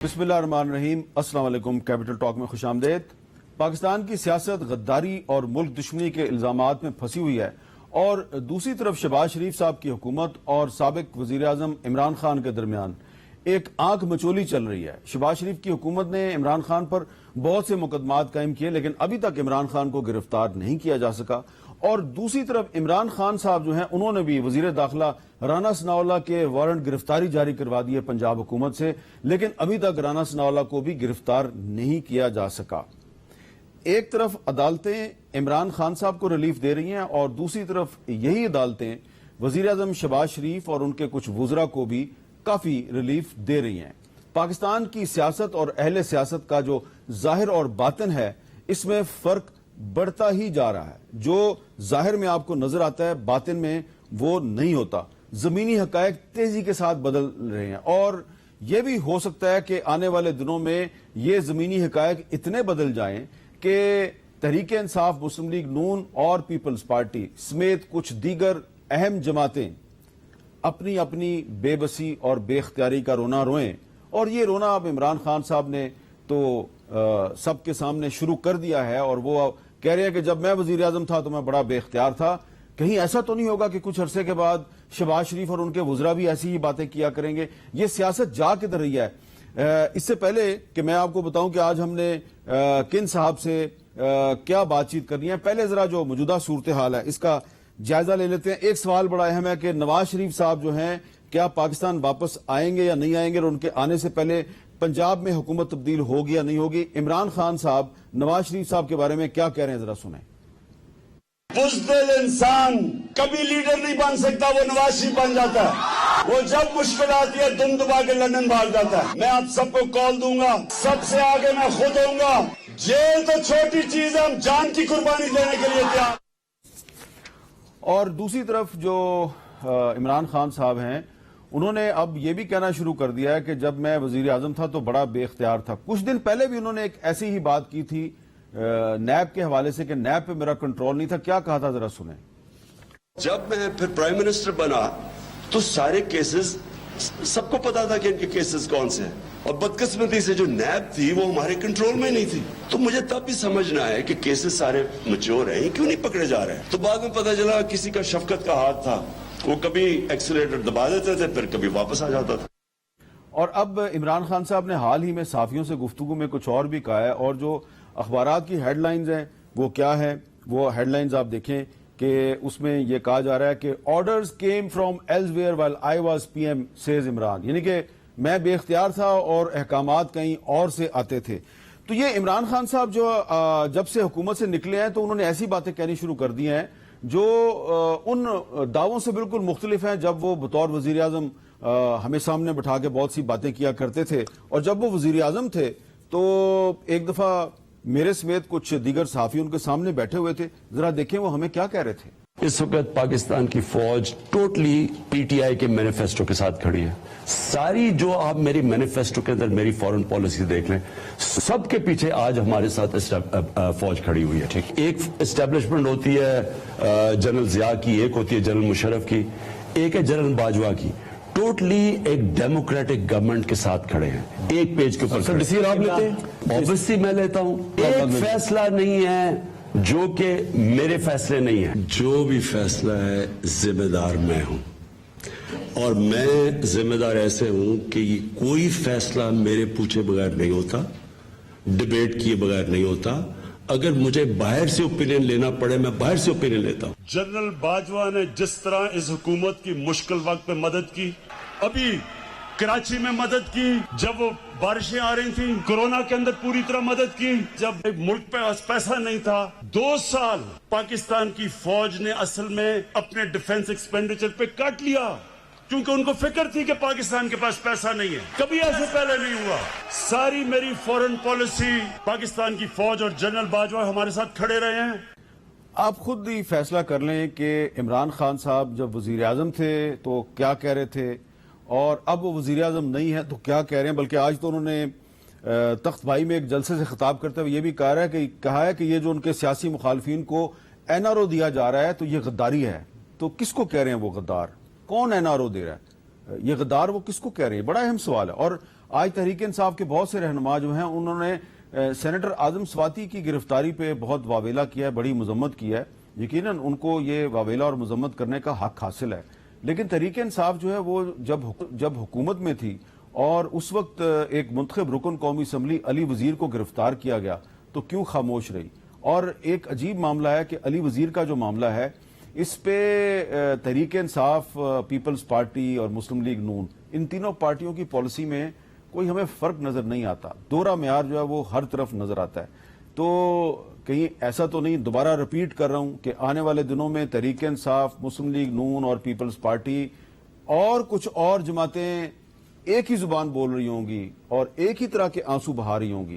बिस्मिल्लाहिर्रहमानिर्रहीम। अस्सलाम वालेकुम। कैपिटल टॉक में खुश आमदेद। पाकिस्तान की सियासत गद्दारी और मुल्क दुश्मनी के इल्जामात में फंसी हुई है और दूसरी तरफ शहबाज शरीफ साहब की हुकूमत और साबिक वजीर आजम इमरान खान के दरमियान एक आंख मचोली चल रही है। शहबाज शरीफ की हुकूमत ने इमरान खान पर बहुत से मुकदमात कायम किए, लेकिन अभी तक इमरान खान को गिरफ्तार नहीं किया जा सका। और दूसरी तरफ इमरान खान साहब जो हैं, उन्होंने भी वजीर दाखिला राना सनाउल्लाह के वारंट गिरफ्तारी जारी करवा दिए पंजाब हुकूमत से, लेकिन अभी तक राना सनाउल्लाह को भी गिरफ्तार नहीं किया जा सका। एक तरफ अदालतें इमरान खान साहब को रिलीफ दे रही हैं और दूसरी तरफ यही अदालतें वजीर आजम शहबाज शरीफ और उनके कुछ वुज़रा को भी काफी रिलीफ दे रही हैं। पाकिस्तान की सियासत और अहले सियासत का जो जाहिर और बातिन है, इसमें फर्क बढ़ता ही जा रहा है। जो जाहिर में आपको नजर आता है, बातिन में वो नहीं होता। जमीनी हकायक तेजी के साथ बदल रहे हैं और यह भी हो सकता है कि आने वाले दिनों में ये जमीनी हकायक इतने बदल जाएं कि तहरीक इंसाफ, मुस्लिम लीग नून और पीपल्स पार्टी समेत कुछ दीगर अहम जमातें अपनी अपनी बेबसी और बेख्तियारी का रोना रोएं। और ये रोना अब इमरान खान साहब ने तो सबके सामने शुरू कर दिया है और वो कह रहे हैं कि जब मैं वजीर आजम था तो मैं बड़ा बेख्तियार था। कहीं ऐसा तो नहीं होगा कि कुछ अरसे के बाद शहबाज शरीफ और उनके वुज़रा भी ऐसी ही बातें किया करेंगे? ये सियासत जा किधर रही है? इससे पहले कि मैं आपको बताऊं कि आज हमने किन साहब से क्या बातचीत करनी है, पहले जरा जो मौजूदा सूरत हाल है इसका जायजा ले लेते हैं। एक सवाल बड़ा अहम है कि नवाज शरीफ साहब जो हैं, क्या पाकिस्तान वापस आएंगे या नहीं आएंगे, और उनके आने से पहले पंजाब में हुकूमत तब्दील होगी या नहीं होगी? इमरान खान साहब नवाज शरीफ साहब के बारे में क्या कह रहे हैं, जरा सुने। बुज़दिल इंसान कभी लीडर नहीं बन सकता, वो नवाज शरीफ बन जाता है। वो जब मुश्किल आती है दुम दुबा के लंदन भाग जाता है। मैं आप सबको कॉल दूंगा, सबसे आगे मैं खुद होऊंगा। जेल तो छोटी चीज है, हम जान की कुर्बानी देने के लिए तैयार। और दूसरी तरफ जो इमरान खान साहब हैं, उन्होंने अब ये भी कहना शुरू कर दिया है कि जब मैं वजीर आजम था तो बड़ा बेख्तियार था। कुछ दिन पहले भी उन्होंने एक ऐसी ही बात की थी नैब के हवाले से कि नैब पे मेरा कंट्रोल नहीं था। क्या कहा था, जरा सुने। जब मैं फिर प्राइम मिनिस्टर बना तो सारे केसेस सबको पता था कि इनके केसेस कौन से हैं, और बदकिस्मती से जो नैब थी वो हमारे कंट्रोल में नहीं थी। तो मुझे तब भी समझना है कि केसेस सारे मैच्योर हैं, क्यों नहीं पकड़े जा रहे हैं। तो बाद में पता चला किसी का शफकत का हाथ था, वो कभी एक्सीलरेटर दबा देते थे, फिर कभी वापस आ जाता था। और अब इमरान खान साहब ने हाल ही में साफियों से गुफ्तगू में कुछ और भी कहा है, और जो अखबारात की हेडलाइंस हैं वो क्या है, वो हेडलाइंस आप देखें कि उसमें यह कहा जा रहा है कि orders came from elsewhere while I was PM says Imran, यानी कि मैं बेख्तियार था और अहकामात कहीं और से आते थे। तो ये इमरान खान साहब जो जब से हुकूमत से निकले हैं तो उन्होंने ऐसी बातें कहनी शुरू कर दी हैं जो उन दावों से बिल्कुल मुख्तलिफ हैं जब वो बतौर वजीर आजम हमें सामने बैठा के बहुत सी बातें किया करते थे। और जब वो वजीर आजम थे तो एक दफा मेरे समेत कुछ दीगर सहाफी उनके सामने बैठे हुए थे, जरा देखें वो हमें क्या कह रहे थे। इस वक्त पाकिस्तान की फौज टोटली पीटीआई के मैनिफेस्टो के साथ खड़ी है। सारी जो आप मेरी मैनिफेस्टो के अंदर मेरी फॉरेन पॉलिसी देख लें, सबके पीछे आज हमारे साथ फौज खड़ी हुई है। ठीक, एक एस्टेब्लिशमेंट होती है जनरल जिया की, एक होती है जनरल मुशर्रफ की, एक है जनरल बाजवा की। टोटली एक डेमोक्रेटिक गवर्नमेंट के साथ खड़े हैं, एक पेज के ऊपर। डिसीजन आप लेते हैं, ऑब्वियसली मैं लेता हूं। एक फैसला नहीं है जो कि मेरे फैसले नहीं है। जो भी फैसला है जिम्मेदार मैं हूं, और मैं जिम्मेदार ऐसे हूं कि कोई फैसला मेरे पूछे बगैर नहीं होता, डिबेट किए बगैर नहीं होता। अगर मुझे बाहर से ओपिनियन लेना पड़े, मैं बाहर से ओपिनियन लेता हूं। जनरल बाजवा ने जिस तरह इस हुकूमत की मुश्किल वक्त में मदद की, अभी कराची में मदद की, जब वो बारिशें आ रही थी, कोरोना के अंदर पूरी तरह मदद की, जब मुल्क पे पैसा नहीं था। 2 साल पाकिस्तान की फौज ने असल में अपने डिफेंस एक्सपेंडिचर पे काट लिया, क्योंकि उनको फिक्र थी कि पाकिस्तान के पास पैसा नहीं है। कभी ऐसे पहले नहीं हुआ। सारी मेरी फॉरेन पॉलिसी, पाकिस्तान की फौज और जनरल बाजवा हमारे साथ खड़े रहे हैं। आप खुद ही फैसला कर लें कि इमरान खान साहब जब वजीर आजम थे तो क्या कह रहे थे, और अब वो वजीर आजम नहीं है तो क्या कह रहे हैं। बल्कि आज तो उन्होंने तख्त भाई में एक जलसे से खिताब करते हुए ये भी कहा है कि ये जो उनके सियासी मुखालफिन को एनआरओ दिया जा रहा है तो ये गद्दारी है। तो किसको कह रहे हैं वो गद्दार? कौन एनआरओ दे रहा है? ये गद्दार वो किसको कह रहे हैं? बड़ा अहम सवाल है। और آج تحریک انصاف کے بہت سے رہنما جو ہیں انہوں نے سینیٹر اعظم سواتی کی گرفتاری پہ بہت واویلا کیا ہے, بڑی مذمت کی ہے. یقیناً ان کو یہ واویلا اور مذمت کرنے کا حق حاصل ہے, لیکن تحریک انصاف جو ہے وہ جب حکومت میں تھی اور اس وقت ایک منتخب رکن قومی اسمبلی علی وزیر کو گرفتار کیا گیا تو کیوں خاموش رہی؟ اور ایک عجیب معاملہ ہے کہ علی وزیر کا جو معاملہ ہے اس پہ تحریک انصاف, پیپلز پارٹی اور مسلم لیگ نون, ان تینوں پارٹیوں کی پالیسی میں کوئی ہمیں فرق نظر نہیں آتا. دوہرا معیار جو ہے وہ ہر طرف نظر آتا ہے. تو کہیں ایسا تو نہیں, دوبارہ ریپیٹ کر رہا ہوں کہ آنے والے دنوں میں تحریک انصاف, مسلم لیگ نون اور پیپلز پارٹی اور کچھ اور جماعتیں ایک ہی زبان بول رہی ہوں گی اور ایک ہی طرح کے آنسو بہا رہی ہوں گی.